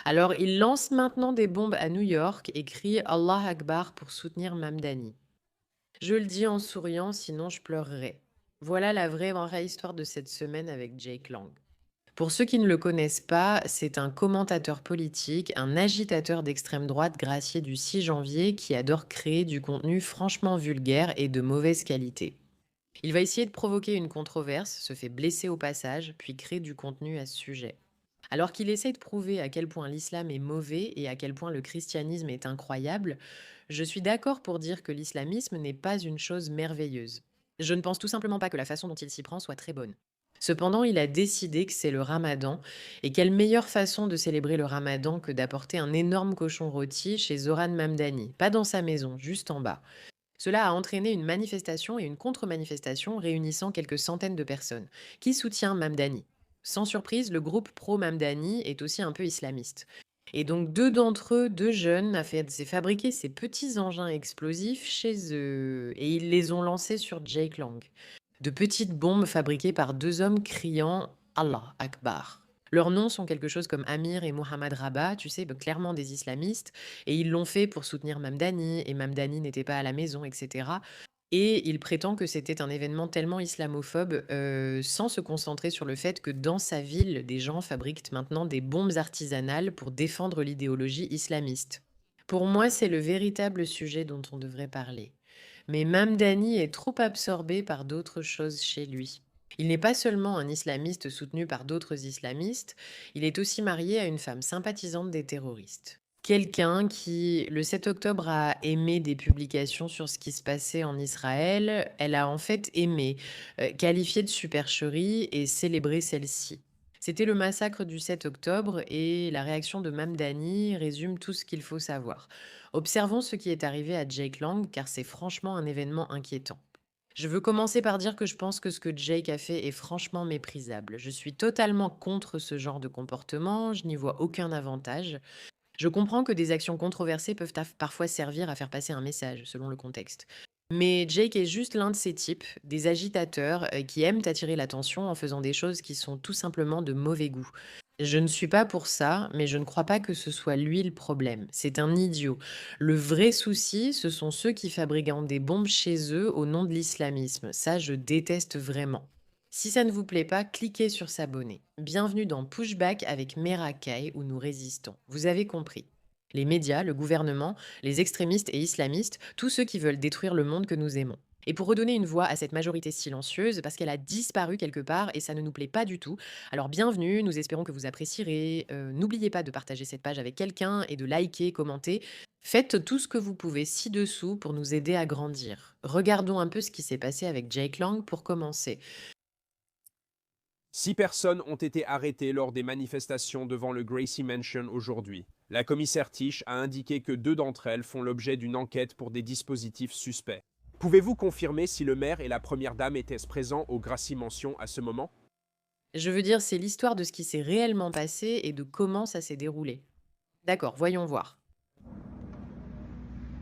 Alors, il lance maintenant des bombes à New York et crie Allah Akbar pour soutenir Mamdani. Je le dis en souriant, sinon je pleurerai. Voilà la vraie histoire de cette semaine avec Jake Lang. Pour ceux qui ne le connaissent pas, c'est un commentateur politique, un agitateur d'extrême droite gracié du 6 janvier qui adore créer du contenu franchement vulgaire et de mauvaise qualité. Il va essayer de provoquer une controverse, se fait blesser au passage, puis crée du contenu à ce sujet. Alors qu'il essaie de prouver à quel point l'islam est mauvais et à quel point le christianisme est incroyable, je suis d'accord pour dire que l'islamisme n'est pas une chose merveilleuse. Je ne pense tout simplement pas que la façon dont il s'y prend soit très bonne. Cependant, il a décidé que c'est le ramadan, et quelle meilleure façon de célébrer le ramadan que d'apporter un énorme cochon rôti chez Zoran Mamdani, pas dans sa maison, juste en bas. Cela a entraîné une manifestation et une contre-manifestation réunissant quelques centaines de personnes. Qui soutient Mamdani? Sans surprise, le groupe pro-Mamdani est aussi un peu islamiste. Et donc deux d'entre eux, deux jeunes, s'est fabriqué ces petits engins explosifs chez eux et ils les ont lancés sur Jake Lang. De petites bombes fabriquées par deux hommes criant Allah Akbar. Leurs noms sont quelque chose comme Amir et Mohammad Rabat, tu sais, clairement des islamistes, et ils l'ont fait pour soutenir Mamdani, et Mamdani n'était pas à la maison, etc. Et il prétend que c'était un événement tellement islamophobe, sans se concentrer sur le fait que dans sa ville, des gens fabriquent maintenant des bombes artisanales pour défendre l'idéologie islamiste. Pour moi, c'est le véritable sujet dont on devrait parler. Mais Mamdani est trop absorbé par d'autres choses chez lui. Il n'est pas seulement un islamiste soutenu par d'autres islamistes, il est aussi marié à une femme sympathisante des terroristes. Quelqu'un qui, le 7 octobre, a aimé des publications sur ce qui se passait en Israël. Elle a en fait aimé, qualifié de supercherie et célébré celle-ci. C'était le massacre du 7 octobre et la réaction de Mamdani résume tout ce qu'il faut savoir. Observons ce qui est arrivé à Jake Lang car c'est franchement un événement inquiétant. Je veux commencer par dire que je pense que ce que Jake a fait est franchement méprisable. Je suis totalement contre ce genre de comportement, je n'y vois aucun avantage. Je comprends que des actions controversées peuvent parfois servir à faire passer un message, selon le contexte. Mais Jake est juste l'un de ces types, des agitateurs qui aiment attirer l'attention en faisant des choses qui sont tout simplement de mauvais goût. Je ne suis pas pour ça, mais je ne crois pas que ce soit lui le problème. C'est un idiot. Le vrai souci, ce sont ceux qui fabriquent des bombes chez eux au nom de l'islamisme. Ça, je déteste vraiment. Si ça ne vous plaît pas, cliquez sur s'abonner. Bienvenue dans Pushback avec Merakai où nous résistons. Vous avez compris. Les médias, le gouvernement, les extrémistes et islamistes, tous ceux qui veulent détruire le monde que nous aimons. Et pour redonner une voix à cette majorité silencieuse, parce qu'elle a disparu quelque part et ça ne nous plaît pas du tout, alors bienvenue, nous espérons que vous apprécierez. N'oubliez pas de partager cette page avec quelqu'un et de liker, commenter. Faites tout ce que vous pouvez ci-dessous pour nous aider à grandir. Regardons un peu ce qui s'est passé avec Jake Lang pour commencer. 6 personnes ont été arrêtées lors des manifestations devant le Gracie Mansion aujourd'hui. La commissaire Tish a indiqué que 2 d'entre elles font l'objet d'une enquête pour des dispositifs suspects. Pouvez-vous confirmer si le maire et la première dame étaient présents au Gracie Mansion à ce moment? Je veux dire, c'est l'histoire de ce qui s'est réellement passé et de comment ça s'est déroulé. D'accord, voyons voir.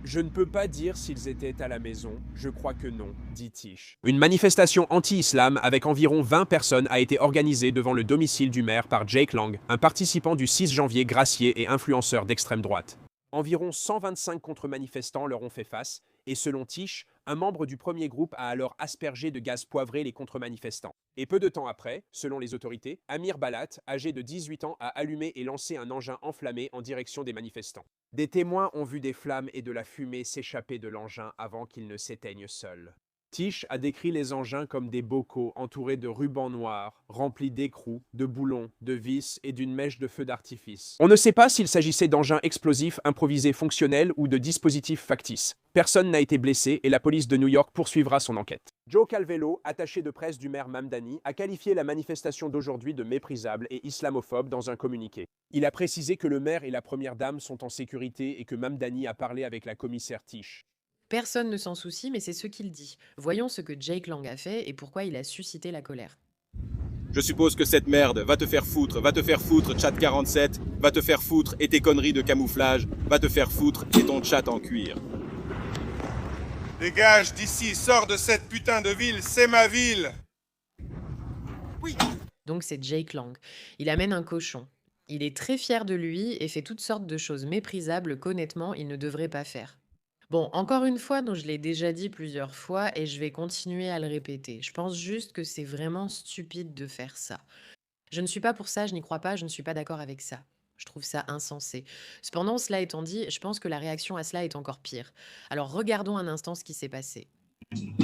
Je ne peux pas dire s'ils étaient à la maison, je crois que non, dit Tish. Une manifestation anti-islam avec environ 20 personnes a été organisée devant le domicile du maire par Jake Lang, un participant du 6 janvier gracié et influenceur d'extrême droite. Environ 125 contre-manifestants leur ont fait face, et selon Tish, un membre du premier groupe a alors aspergé de gaz poivré les contre-manifestants. Et peu de temps après, selon les autorités, Amir Balat, âgé de 18 ans, a allumé et lancé un engin enflammé en direction des manifestants. Des témoins ont vu des flammes et de la fumée s'échapper de l'engin avant qu'il ne s'éteigne seul. Tish a décrit les engins comme des bocaux entourés de rubans noirs, remplis d'écrous, de boulons, de vis et d'une mèche de feu d'artifice. On ne sait pas s'il s'agissait d'engins explosifs improvisés fonctionnels ou de dispositifs factices. Personne n'a été blessé et la police de New York poursuivra son enquête. Joe Calvello, attaché de presse du maire Mamdani, a qualifié la manifestation d'aujourd'hui de méprisable et islamophobe dans un communiqué. Il a précisé que le maire et la première dame sont en sécurité et que Mamdani a parlé avec la commissaire Tish. Personne ne s'en soucie, mais c'est ce qu'il dit. Voyons ce que Jake Lang a fait et pourquoi il a suscité la colère. Je suppose que cette merde va te faire foutre chat 47, va te faire foutre et tes conneries de camouflage, va te faire foutre et ton chat en cuir. Dégage d'ici, sors de cette putain de ville, c'est ma ville. Donc c'est Jake Lang. Il amène un cochon. Il est très fier de lui et fait toutes sortes de choses méprisables qu'honnêtement, il ne devrait pas faire. Bon, encore une fois, donc je l'ai déjà dit plusieurs fois et je vais continuer à le répéter. Je pense juste que c'est vraiment stupide de faire ça. Je ne suis pas pour ça, je n'y crois pas, je ne suis pas d'accord avec ça. Je trouve ça insensé. Cependant, cela étant dit, je pense que la réaction à cela est encore pire. Alors regardons un instant ce qui s'est passé.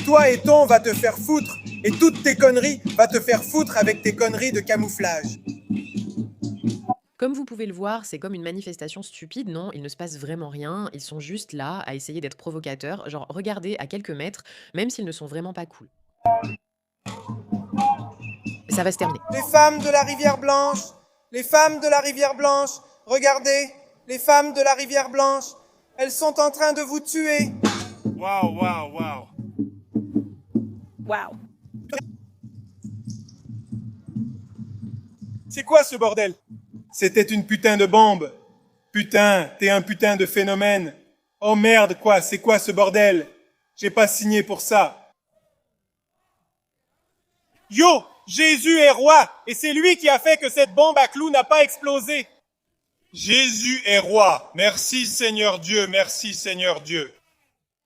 Toi et ton va te faire foutre, et toutes tes conneries va te faire foutre avec tes conneries de camouflage. Comme vous pouvez le voir, c'est comme une manifestation stupide, non? Il ne se passe vraiment rien, ils sont juste là à essayer d'être provocateurs, genre regardez à quelques mètres, même s'ils ne sont vraiment pas cool. Ça va se terminer. Les femmes de la rivière Blanche, les femmes de la rivière Blanche, regardez, les femmes de la rivière Blanche, elles sont en train de vous tuer. Waouh, waouh, waouh. Wow. C'est quoi ce bordel? C'était une putain de bombe. Putain, t'es un putain de phénomène. Oh merde, quoi, c'est quoi ce bordel? J'ai pas signé pour ça. Yo, Jésus est roi, et c'est lui qui a fait que cette bombe à clous n'a pas explosé. Jésus est roi. Merci Seigneur Dieu, merci Seigneur Dieu.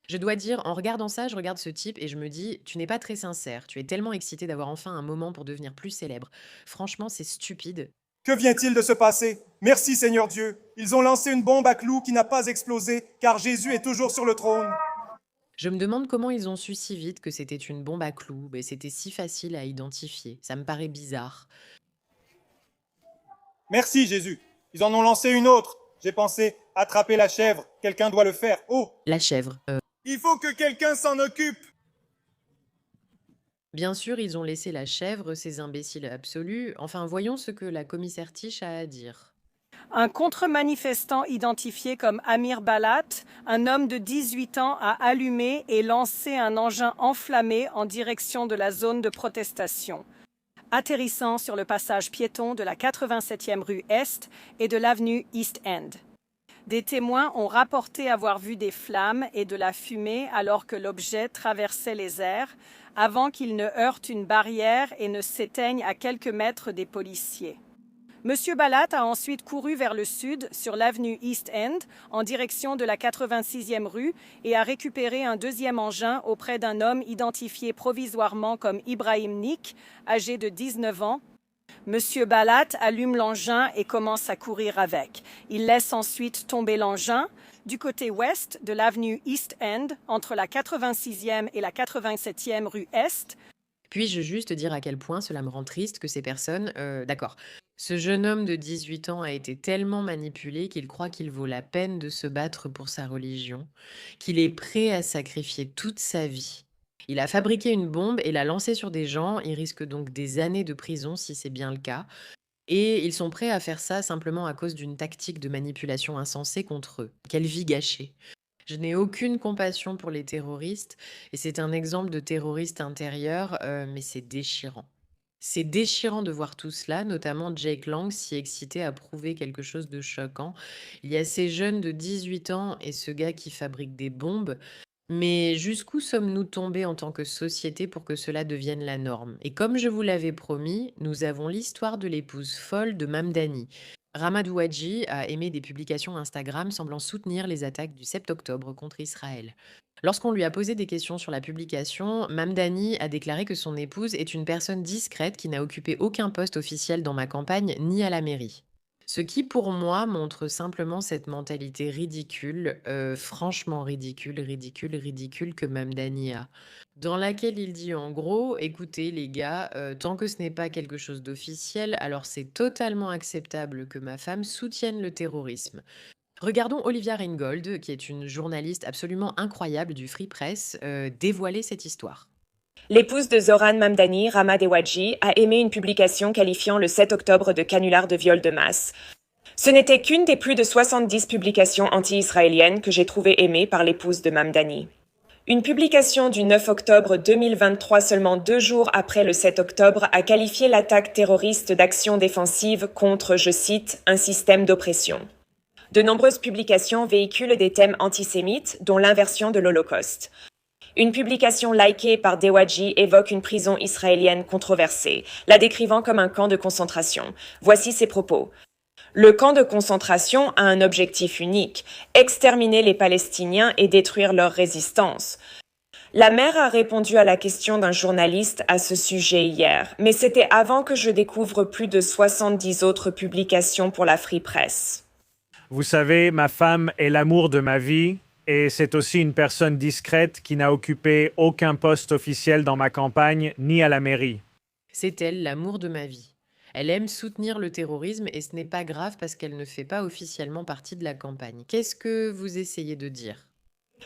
Je dois dire, en regardant ça, je regarde ce type et je me dis, tu n'es pas très sincère, tu es tellement excité d'avoir enfin un moment pour devenir plus célèbre. Franchement, c'est stupide. Que vient-il de se passer? Merci Seigneur Dieu. Ils ont lancé une bombe à clous qui n'a pas explosé, car Jésus est toujours sur le trône. Je me demande comment ils ont su si vite que c'était une bombe à clous, mais c'était si facile à identifier. Ça me paraît bizarre. Merci Jésus. Ils en ont lancé une autre. J'ai pensé, attraper la chèvre, quelqu'un doit le faire. Oh, La chèvre. il faut que quelqu'un s'en occupe. Bien sûr, ils ont laissé la chèvre, ces imbéciles absolus. Enfin, voyons ce que la commissaire Tish a à dire. Un contre-manifestant identifié comme Amir Balat, un homme de 18 ans, a allumé et lancé un engin enflammé en direction de la zone de protestation, atterrissant sur le passage piéton de la 87e rue Est et de l'avenue East End. Des témoins ont rapporté avoir vu des flammes et de la fumée alors que l'objet traversait les airs, avant qu'il ne heurte une barrière et ne s'éteigne à quelques mètres des policiers. Monsieur Balat a ensuite couru vers le sud, sur l'avenue East End, en direction de la 86e rue, et a récupéré un deuxième engin auprès d'un homme identifié provisoirement comme Ibrahim Nick, âgé de 19 ans. Monsieur Balat allume l'engin et commence à courir avec. Il laisse ensuite tomber l'engin du côté ouest de l'avenue East End, entre la 86e et la 87e rue Est. Puis-je juste dire à quel point cela me rend triste que ces personnes... D'accord. Ce jeune homme de 18 ans a été tellement manipulé qu'il croit qu'il vaut la peine de se battre pour sa religion, qu'il est prêt à sacrifier toute sa vie. Il a fabriqué une bombe et l'a lancée sur des gens, il risque donc des années de prison si c'est bien le cas. Et ils sont prêts à faire ça simplement à cause d'une tactique de manipulation insensée contre eux. Quelle vie gâchée. Je n'ai aucune compassion pour les terroristes, et c'est un exemple de terroriste intérieur, mais c'est déchirant. C'est déchirant de voir tout cela, notamment Jake Lang si excité à prouver quelque chose de choquant. Il y a ces jeunes de 18 ans et ce gars qui fabrique des bombes. Mais jusqu'où sommes-nous tombés en tant que société pour que cela devienne la norme? Et comme je vous l'avais promis, nous avons l'histoire de l'épouse folle de Mamdani. Rama Douadji a aimé des publications Instagram semblant soutenir les attaques du 7 octobre contre Israël. Lorsqu'on lui a posé des questions sur la publication, Mamdani a déclaré que son épouse est une personne discrète qui n'a occupé aucun poste officiel dans ma campagne ni à la mairie. Ce qui, pour moi, montre simplement cette mentalité ridicule, franchement ridicule que Mamdani a. Dans laquelle il dit en gros, écoutez les gars, tant que ce n'est pas quelque chose d'officiel, alors c'est totalement acceptable que ma femme soutienne le terrorisme. Regardons Olivia Reingold, qui est une journaliste absolument incroyable du Free Press, dévoiler cette histoire. L'épouse de Zoran Mamdani, Rama Douadji, a aimé une publication qualifiant le 7 octobre de canular de viol de masse. Ce n'était qu'une des plus de 70 publications anti-israéliennes que j'ai trouvées aimées par l'épouse de Mamdani. Une publication du 9 octobre 2023, seulement 2 jours après le 7 octobre, a qualifié l'attaque terroriste d'action défensive contre, je cite, un système d'oppression. De nombreuses publications véhiculent des thèmes antisémites, dont l'inversion de l'Holocauste. Une publication likée par Douadji évoque une prison israélienne controversée, la décrivant comme un camp de concentration. Voici ses propos. Le camp de concentration a un objectif unique, exterminer les Palestiniens et détruire leur résistance. La mère a répondu à la question d'un journaliste à ce sujet hier, mais c'était avant que je découvre plus de 70 autres publications pour la Free Press. Vous savez, ma femme est l'amour de ma vie et c'est aussi une personne discrète qui n'a occupé aucun poste officiel dans ma campagne ni à la mairie. C'est elle, l'amour de ma vie. Elle aime soutenir le terrorisme et ce n'est pas grave parce qu'elle ne fait pas officiellement partie de la campagne. Qu'est-ce que vous essayez de dire?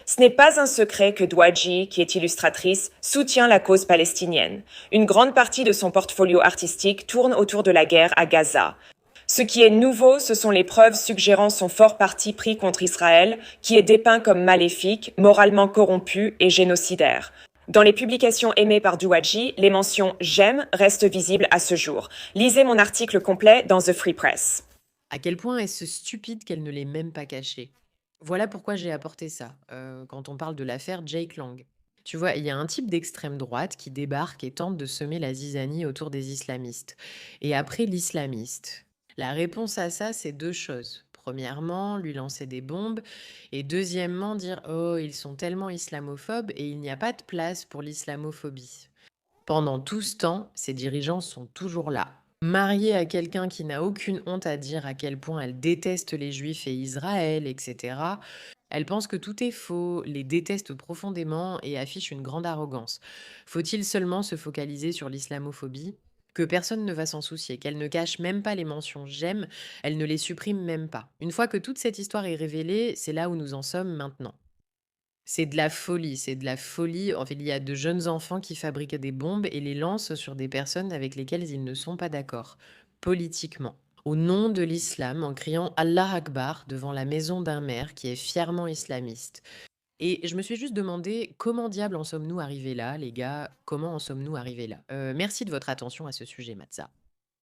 Ce n'est pas un secret que Douadji, qui est illustratrice, soutient la cause palestinienne. Une grande partie de son portfolio artistique tourne autour de la guerre à Gaza. Ce qui est nouveau, ce sont les preuves suggérant son fort parti pris contre Israël, qui est dépeint comme maléfique, moralement corrompu et génocidaire. Dans les publications aimées par Douadji, les mentions « j'aime » restent visibles à ce jour. Lisez mon article complet dans The Free Press. À quel point est-ce stupide qu'elle ne l'ait même pas caché? Voilà pourquoi j'ai apporté ça, quand on parle de l'affaire Jake Lang. Tu vois, il y a un type d'extrême droite qui débarque et tente de semer la zizanie autour des islamistes. Et après l'islamiste, la réponse à ça, c'est deux choses. Premièrement, lui lancer des bombes. Et deuxièmement, dire «Oh, ils sont tellement islamophobes et il n'y a pas de place pour l'islamophobie». Pendant tout ce temps, ces dirigeants sont toujours là. Mariée à quelqu'un qui n'a aucune honte à dire à quel point elle déteste les Juifs et Israël, etc., elle pense que tout est faux, les déteste profondément et affiche une grande arrogance. Faut-il seulement se focaliser sur l'islamophobie? Que personne ne va s'en soucier, qu'elle ne cache même pas les mentions j'aime, elle ne les supprime même pas. Une fois que toute cette histoire est révélée, c'est là où nous en sommes maintenant. C'est de la folie, c'est de la folie. En fait, il y a de jeunes enfants qui fabriquent des bombes et les lancent sur des personnes avec lesquelles ils ne sont pas d'accord, politiquement. Au nom de l'islam, en criant Allah Akbar devant la maison d'un maire qui est fièrement islamiste. Et je me suis juste demandé comment diable en sommes-nous arrivés là, les gars? Comment en sommes-nous arrivés là? Merci de votre attention à ce sujet, Matza.